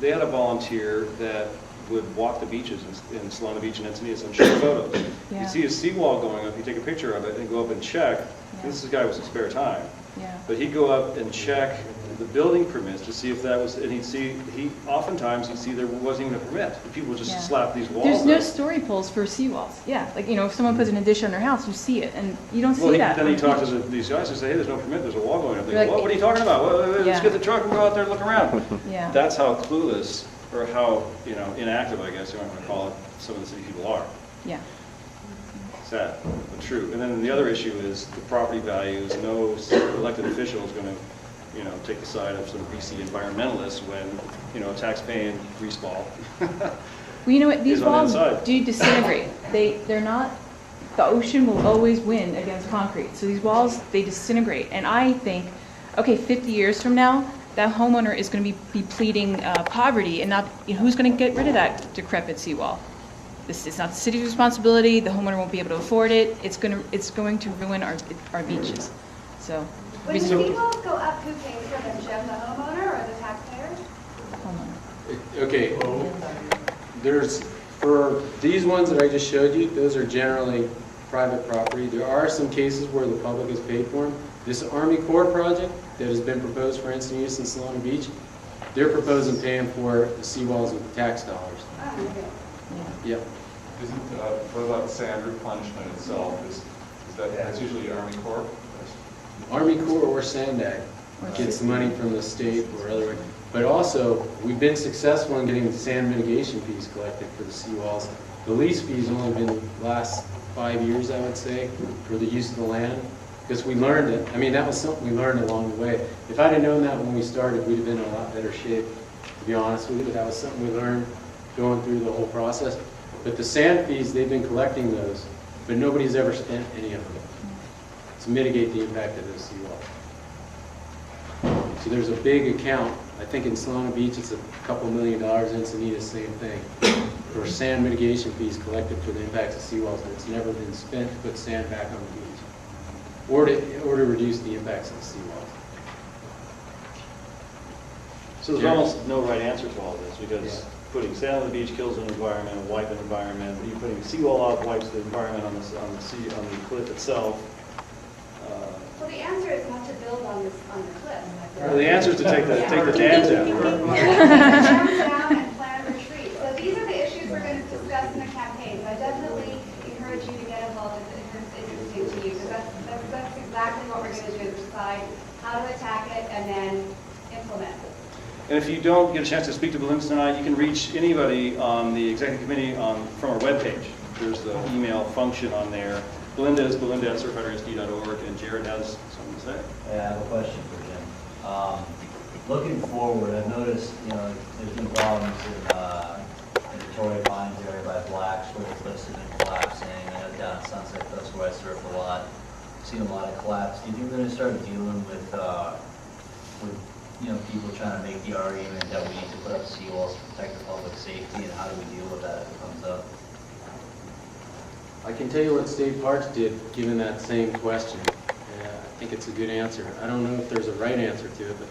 had a volunteer that would walk the beaches in Solana Beach and Encinitas and show photos. Yeah. You see a seawall going up, you take a picture of it and go up and check. Yeah. This guy was in spare time. Yeah. But he'd go up and check the building permits to see if that was, and oftentimes he'd see there wasn't even a permit. People just Yeah. slap these walls There's no up. story poles for seawalls. Yeah, like, you know, if someone puts an addition on their house, you see it, and you don't Well, see that. then on he the talked beach. to these guys and say, hey, there's no permit, there's a wall going up. They They're go, like, what are you talking about? Let's Yeah. get the truck and go out there and look around. Yeah. That's how clueless, or how, inactive, I guess you want to call it, some of the city people are. Yeah. Sad, but true. And then the other issue is the property values. No elected official is going to, take the side of some BC environmentalists when, a tax-paying grease ball. Well, you know what? These Is on the walls inside. do disintegrate. They're not. The ocean will always win against concrete. So these walls, they disintegrate. And I think, okay, 50 years from now, that homeowner is going to be pleading poverty, and not who's going to get rid of that decrepit seawall. It's not the city's responsibility. The homeowner won't be able to afford it. It's going to ruin our beaches. So. When the seawalls go up, who pays for them, Jim, the homeowner or the taxpayer? Homeowner. Okay, for these ones that I just showed you, those are generally private property. There are some cases where the public has paid for them. This Army Corps project that has been proposed for instant use in Solana Beach, they're proposing paying for the seawalls with tax dollars. Yep. Isn't, what about sand replenishment itself? That's usually Army Corps? Army Corps or Sandag gets the money from the state or other, but also we've been successful in getting the sand mitigation fees collected for the seawalls. The lease fees only been the last 5 years, I would say, for the use of the land, because we learned it. I mean, that was something we learned along the way. If I'd have known that when we started, we'd have been in a lot better shape, to be honest with you, but that was something we learned going through the whole process. But the sand fees, they've been collecting those, but nobody's ever spent any of them to mitigate the impact of those seawalls. So there's a big account. I think in Solana Beach it's a couple $1 million, in Encinitas, same thing, for sand mitigation fees collected for the impacts of seawalls, but it's never been spent to put sand back on the beach or to reduce the impacts of the seawalls. So there's almost no right answer to all this, because putting sand on the beach kills an environment, wipe an environment. You putting a seawall up wipes the environment on the cliff itself. Well, the answer is not to build on the cliff. Well, the answer is to take the dam down. Down and plan retreat. So these are the issues we're going to discuss in the campaign. So I definitely encourage you to get involved if it's interesting to you, because that's exactly what we're going to do, is decide how to attack it and then implement it. And if you don't get a chance to speak to Belinda tonight, you can reach anybody on the executive committee from our webpage. There's the email function on there. Belinda is belinda@surfridersd.org, and Jared has something to say. Yeah, I have a question for Jim. Looking forward, I've noticed, there's been problems in the Torrey Pines area by Blacks, where the cliffs have been collapsing. I know down at Sunset Coast where I surf a lot, seen a lot of collapse. Do you think we're going to start dealing with people trying to make the argument that we need to put up seawalls to protect the public safety, and how do we deal with that if it comes up? I can tell you what State Parks did, given that same question. I think it's a good answer. I don't know if there's a right answer to it, but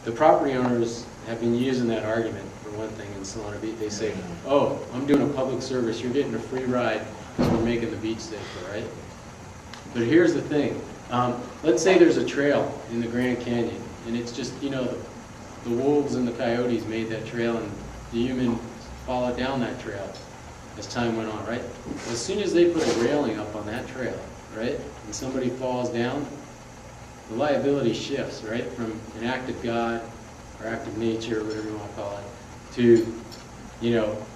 the property owners have been using that argument, for one thing, in Solana Beach. They say, oh, I'm doing a public service, you're getting a free ride because we're making the beach safer, right? But here's the thing. Let's say there's a trail in the Grand Canyon, and it's just, the wolves and the coyotes made that trail, and the humans followed down that trail as time went on, right? As soon as they put a railing up on that trail, right, and somebody falls down, the liability shifts, right, from an act of God or act of nature, or whatever you want to call it, to,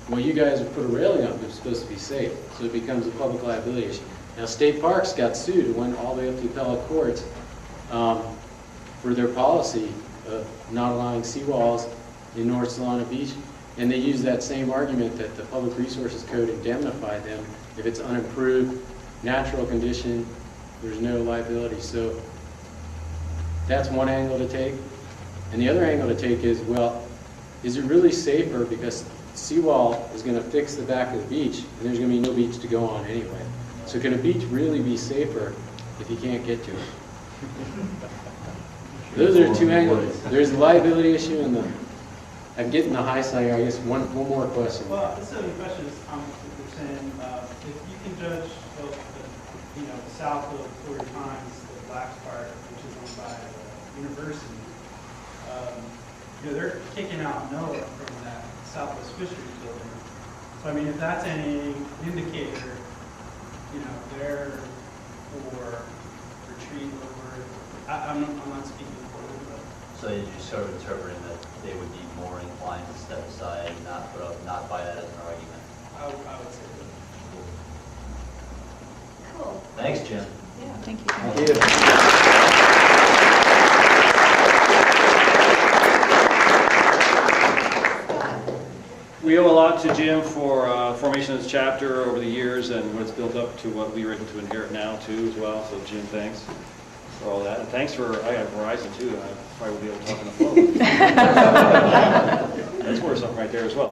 well, you guys have put a railing up, it's supposed to be safe, so it becomes a public liability issue. Now, State Parks got sued and went all the way up to appellate courts for their policy of not allowing seawalls in North Solana Beach, and they used that same argument that the Public Resources Code indemnified them if it's unimproved, natural condition, there's no liability. So that's one angle to take. And the other angle to take is, well, is it really safer because seawall is going to fix the back of the beach and there's going to be no beach to go on anyway. So can a beach really be safer if you can't get to it? Those are two angles. There's the liability issue and I'm getting the high side here. I guess one more question. Well, this other question is, you're saying, if you can judge both the south of Torrey Pines, the Blacks Park, which is owned by the university, they're kicking out NOAA from that Southwest Fisheries building. So I mean, if that's any indicator, they're for retreat over, I'm not speaking for them, but. So you're just sort of interpreting that they would be more inclined to step aside and not buy that as an argument? I would say that. Cool. Thanks, Jim. Yeah, thank you. Thank you. We owe a lot to Jim for formation of this chapter over the years and what it's built up to what we were able to inherit now too as well. So Jim, thanks for all that. And thanks for, I got Verizon too. I probably will be able to talk on the phone. That's worth something right there as well.